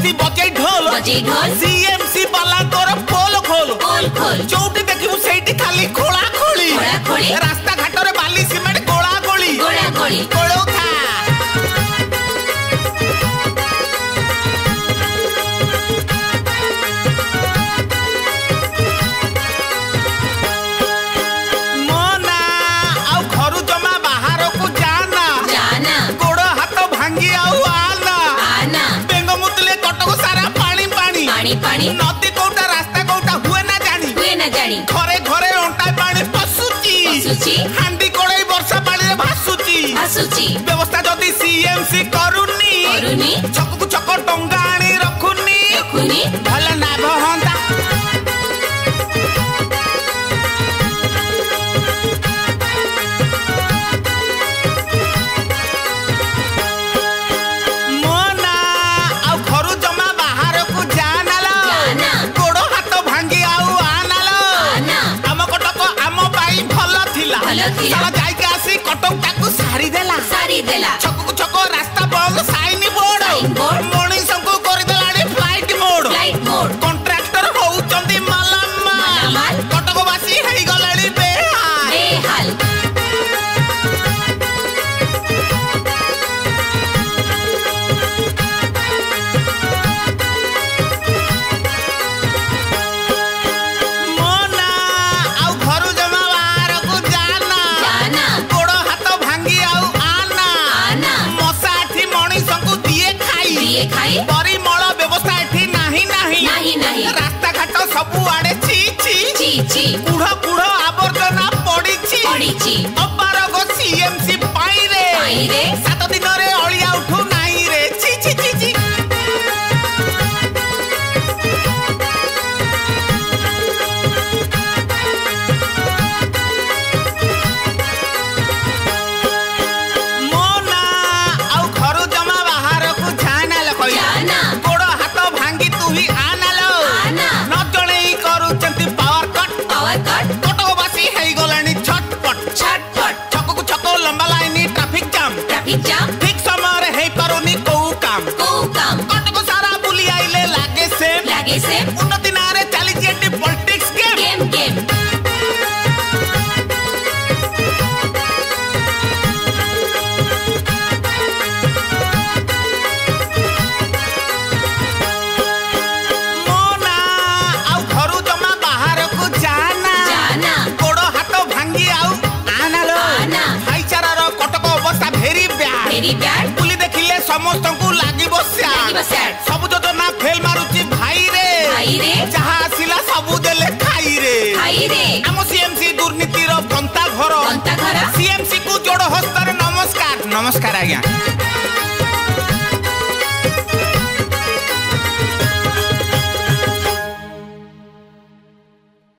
CMC बजे ढोल CMC वाला तोर पोल खोल जोटी देखिबू सेठी खाली खोला खोली रास्ता घाट रे बाली सीमेंट गोला गोली कोड़ो खा मोना आउ घरु जमा बाहर को जाना गोड़ हाथ भांगी आउ आना बेंग मुतले कटक सारा पानी नदी कोटा रास्ता कोटा हुए ना जानी घरे घरे अंटा पानी पसुची हांडी कोड़े वर्षा पानी रे भासुची व्यवस्था जदी सीएमसी करूनी छक को छक टंगा आनी रखुनी भला ना भहंता मोना आउ घरु जमा बाहर को जाना गोड़ हाथ भांगी आउ आना आम कटक आम पाई भल थिला साला जाई के आसी कटक ताकू सारी देला छक को छक रास्ता बंद साइन बोर्ड मणि संको कर देलाडी फ्लाइट मोड कॉन्ट्रैक्टर होउचंदी मालामाल कटक वासी हेई गलाडी बेहाल मोना आउ घरु जमा बाहर को जाना गोड़ हाथ भांगी आउ आना मशा एठी मणि संको दिए खाई परिमल व्यवस्था एठी नाही रास्ता घाट सबु आड़े छी कुढ़ आवर्जना पड़ीची अपार गो सीएमसी पाई रे 7 दिन रे अलिया उठू नाही रे छी मोना आउ घरु जमा बाहर को जाना गोड़ हाथ भांगी तू ही आना न जणे करू चंती पावर कट कटकवासी हेई गलानी छटपट छक को छक लंबा लाइन ट्रैफिक जाम ठीक समय रे हेई पारुनी को काम कटक सारा बुली आइले लागे से उन्नति नारे चली जेटी पॉलिटिक्स गेम मोना आउ घरु जमा बाहर को जाना गोड़ हाथ भांगी आउ आना भाईचारा रो कटक अवस्था भेरी बैड बुली देखिले समस्त को लागिबो सैड सब योजना फेल मारुची भाई रे जहां आसिला सबु देले खाई रे हम सीएमसी दुर्नीति रो पंता घर सीएमसी को जोड़ हस्तर नमस्कार आज्ञा।